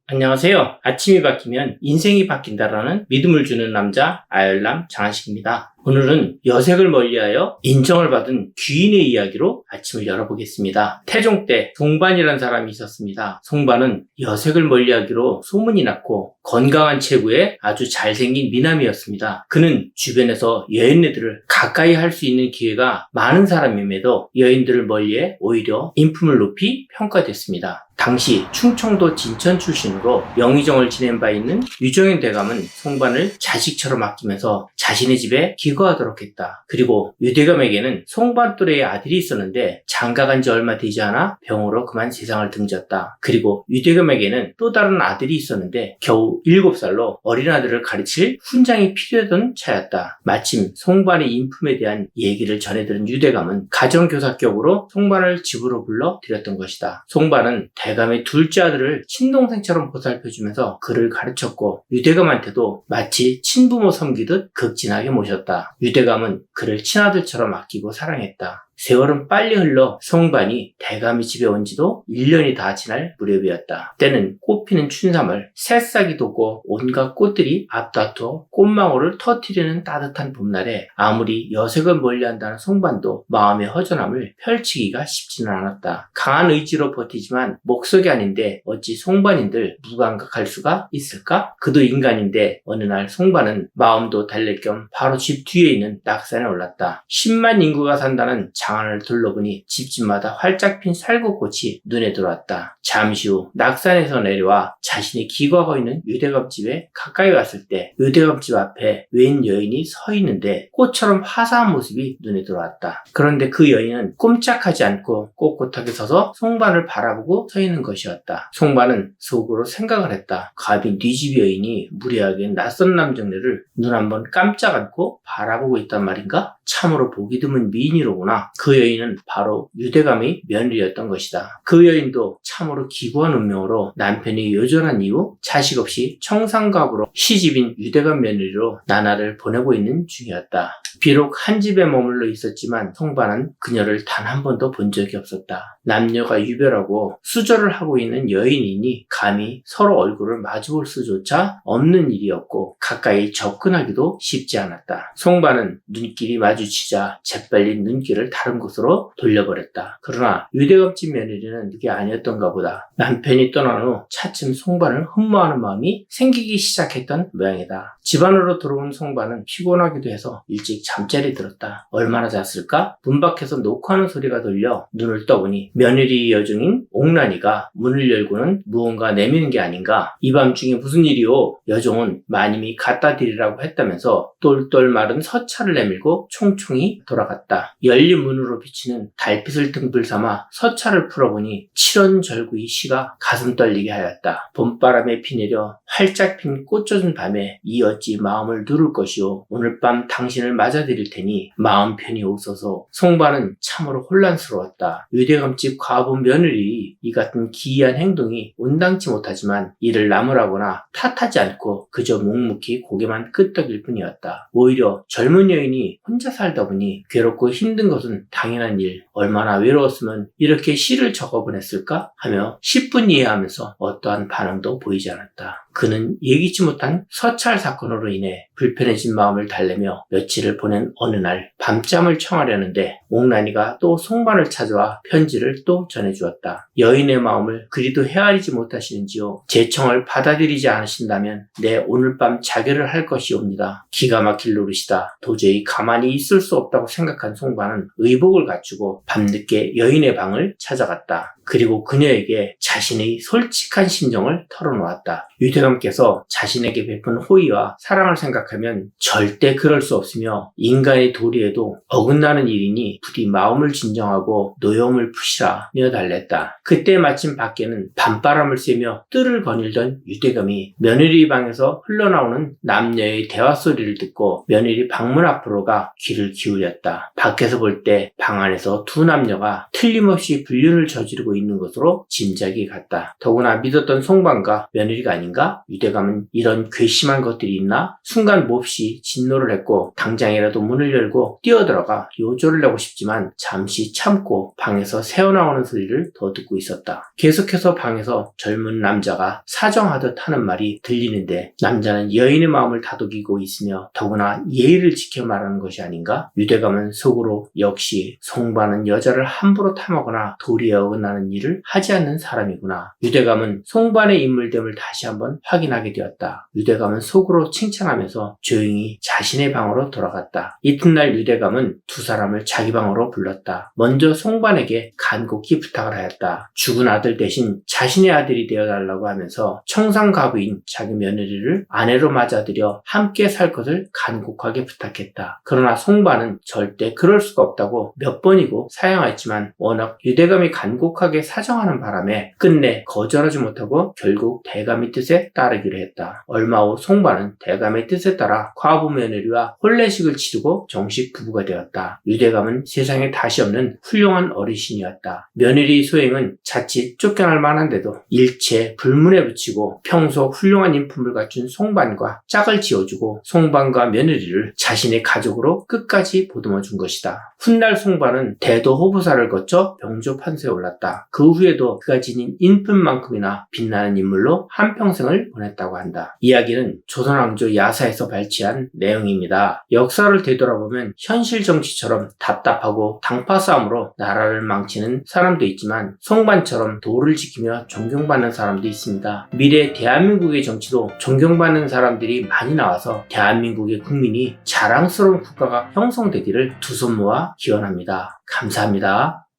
안녕하세요. 아침이 바뀌면 인생이 바뀐다라는 믿음을 주는 남자 아열남 장한식입니다. 오늘은 여색을 멀리하여 인정을 받은 귀인의 이야기로 아침을 열어보겠습니다. 태종 때 송반이라는 사람이 있었습니다. 송반은 여색을 멀리하기로 소문이 났고 건강한 체구에 아주 잘생긴 미남이었습니다. 그는 주변에서 여인네들을 가까이 할 수 있는 기회가 많은 사람임에도 여인들을 멀리해 오히려 인품을 높이 평가됐습니다. 당시 충청도 진천 출신으로 영의정을 지낸 바 있는 유정현 대감은 송반을 자식처럼 아끼면서 자신의 집에 기거하도록 했다. 그리고 유대감에게는 송반 또래의 아들이 있었는데 장가간 지 얼마 되지 않아 병으로 그만 세상을 등졌다. 그리고 유대감에게는 또 다른 아들이 있었는데 겨우 7살로 어린 아들을 가르칠 훈장이 필요하던 차였다. 마침 송반의 인품에 대한 얘기를 전해들은 유대감은 가정교사격으로 송반을 집으로 불러 들였던 것이다. 송반은 대감의 둘째 아들을 친동생처럼 보살펴주면서 그를 가르쳤고 유대감한테도 마치 친부모 섬기듯 극진하게 모셨다. 유대감은 그를 친아들처럼 아끼고 사랑했다. 세월은 빨리 흘러 송반이 대감이 집에 온 지도 1년이 다 지날 무렵이었다. 때는 꽃피는 춘삼월, 새싹이 돋고 온갖 꽃들이 앞다투어 꽃망울을 터뜨리는 따뜻한 봄날에 아무리 여색을 멀리한다는 송반도 마음의 허전함을 펼치기가 쉽지는 않았다. 강한 의지로 버티지만 목석이 아닌데 어찌 송반인들 무감각할 수가 있을까? 그도 인간인데 어느 날 송반은 마음도 달랠 겸 바로 집 뒤에 있는 낙산에 올랐다. 10만 인구가 산다는 장안을 둘러보니 집집마다 활짝 핀 살구꽃이 눈에 들어왔다. 잠시 후 낙산에서 내려와 자신이 기거하고 있는 유대감 집에 가까이 갔을 때 유대감 집 앞에 웬 여인이 서 있는데 꽃처럼 화사한 모습이 눈에 들어왔다. 그런데 그 여인은 꼼짝하지 않고 꼿꼿하게 서서 송반을 바라보고 서 있는 것이었다. 송반은 속으로 생각을 했다. 감히 네 집 여인이 무례하게 낯선 남정네를 눈 한번 깜짝 않고 바라보고 있단 말인가? 참으로 보기 드문 미인이로구나. 그 여인은 바로 유대감의 며느리였던 것이다. 그 여인도 참으로 기구한 운명으로 남편이 요절한 이후 자식 없이 청산갑으로 시집인 유대감 며느리로 나날을 보내고 있는 중이었다. 비록 한 집에 머물러 있었지만 송반은 그녀를 단 한 번도 본 적이 없었다. 남녀가 유별하고 수절을 하고 있는 여인이니 감히 서로 얼굴을 마주볼 수조차 없는 일이었고 가까이 접근하기도 쉽지 않았다. 송반은 눈길이 마주치자 재빨리 눈길을 다른 곳으로 돌려버렸다. 그러나 유대감집 며느리는 그게 아니었던가 보다. 남편이 떠난 후 차츰 송반을 흠모하는 마음이 생기기 시작했던 모양이다. 집안으로 들어온 송반은 피곤하기도 해서 일찍 잠자리 들었다. 얼마나 잤을까? 문 밖에서 녹화하는 소리가 들려 눈을 떠보니 며느리 여종인 옥란이가 문을 열고는 무언가 내미는 게 아닌가. 이 밤중에 무슨 일이오? 여종은 마님이 갖다 드리라고 했다면서 똘똘 마른 서차를 내밀고 총총히 돌아갔다. 열린 문으로 비치는 달빛을 등불 삼아 서차를 풀어보니 칠원절구의 시가 가슴 떨리게 하였다. 봄바람에 피내려 활짝 핀 꽃젖은 밤에 이 어찌 마음을 누를 것이오. 오늘 밤 당신을 맞아드릴 테니 마음 편히 오소서. 송반은 참으로 혼란스러웠다. 유대감집 과부 며느리 이 같은 기이한 행동이 온당치 못하지만 이를 나무라거나 탓하지 않고 그저 묵묵히 고개만 끄덕일 뿐이었다. 오히려 젊은 여인이 혼자 살다 보니 괴롭고 힘든 것은 당연한 일. 얼마나 외로웠으면 이렇게 시를 적어보냈을까 하며 10분 이해하면서 어떠한 반응도 보이지 않았다. 그는 예기치 못한 서찰 사건으로 인해 불편해진 마음을 달래며 며칠을 보낸 어느 날 밤잠을 청하려는데 옥란이가 또 송반을 찾아와 편지를 또 전해주었다. 여인의 마음을 그리도 헤아리지 못하시는지요. 제 청을 받아들이지 않으신다면 내 오늘 밤 자결을 할 것이옵니다. 기가 막힐 노릇이다. 도저히 가만히 있을 수 없다고 생각한 송반은 의복을 갖추고 밤늦게 여인의 방을 찾아갔다. 그리고 그녀에게 자신의 솔직한 심정을 털어놓았다. 유대감께서 자신에게 베푼 호의와 사랑을 생각하면 절대 그럴 수 없으며 인간의 도리에도 어긋나는 일이니 부디 마음을 진정하고 노여움을 푸시라며 달랬다. 그때 마침 밖에는 밤바람을 쐬며 뜰을 거닐던 유대감이 며느리 방에서 흘러나오는 남녀의 대화 소리를 듣고 며느리 방문 앞으로 가 귀를 귀를 기울였다. 밖에서 볼 때 방 안에서 두 남녀가 틀림없이 불륜을 저지르고 있는 것으로 짐작이 갔다. 더구나 믿었던 송반과 며느리가 아닌가? 유대감은 이런 괘씸한 것들이 있나? 순간 몹시 진노를 했고 당장이라도 문을 열고 뛰어들어가 요조를 내고 싶지만 잠시 참고 방에서 새어나오는 소리를 더 듣고 있었다. 계속해서 방에서 젊은 남자가 사정하듯 하는 말이 들리는데 남자는 여인의 마음을 다독이고 있으며 더구나 예의를 지켜 말하는 것이 아닌가? 유대감은 속으로 역시 송반은 여자를 함부로 탐하거나 도리에 어긋나는 일을 하지 않는 사람이구나. 유대감은 송반의 인물됨을 다시 한번 확인하게 되었다. 유대감은 속으로 칭찬하면서 조용히 자신의 방으로 돌아갔다. 이튿날 유대감은 두 사람을 자기 방으로 불렀다. 먼저 송반에게 간곡히 부탁을 하였다. 죽은 아들 대신 자신의 아들이 되어달라고 하면서 청상가부인 자기 며느리를 아내로 맞아들여 함께 살 것을 간곡하게 부탁했다. 그러나 송반은 절대 그럴 수가 없다고 몇 번이고 사양하였지만 워낙 유대감이 간곡하게 사정하는 바람에 끝내 거절하지 못하고 결국 대감의 뜻에 따르기로 했다. 얼마 후 송반은 대감의 뜻에 따라 과부 며느리와 혼례식을 치르고 정식 부부가 되었다. 유대감은 세상에 다시 없는 훌륭한 어르신이었다. 며느리 소행은 자칫 쫓겨날 만한데도 일체 불문에 붙이고 평소 훌륭한 인품을 갖춘 송반과 짝을 지어주고 송반과 며느리를 자신의 가족으로 끝까지 보듬어 준 것이다. 훗날 송반은 대도 호부사를 거쳐 병조 판서에 올랐다. 그 후에도 그가 지닌 인품만큼이나 빛나는 인물로 한평생을 보냈다고 한다. 이야기는 조선왕조 야사에서 발췌한 내용입니다. 역사를 되돌아보면 현실 정치처럼 답답하고 당파 싸움으로 나라를 망치는 사람도 있지만 송반처럼 도를 지키며 존경받는 사람도 있습니다. 미래 대한민국의 정치도 존경받는 사람들이 많이 나와서 대한민국의 국민이 자랑스러운 국가가 형성되기를 두 손 모아 기원합니다. 감사합니다.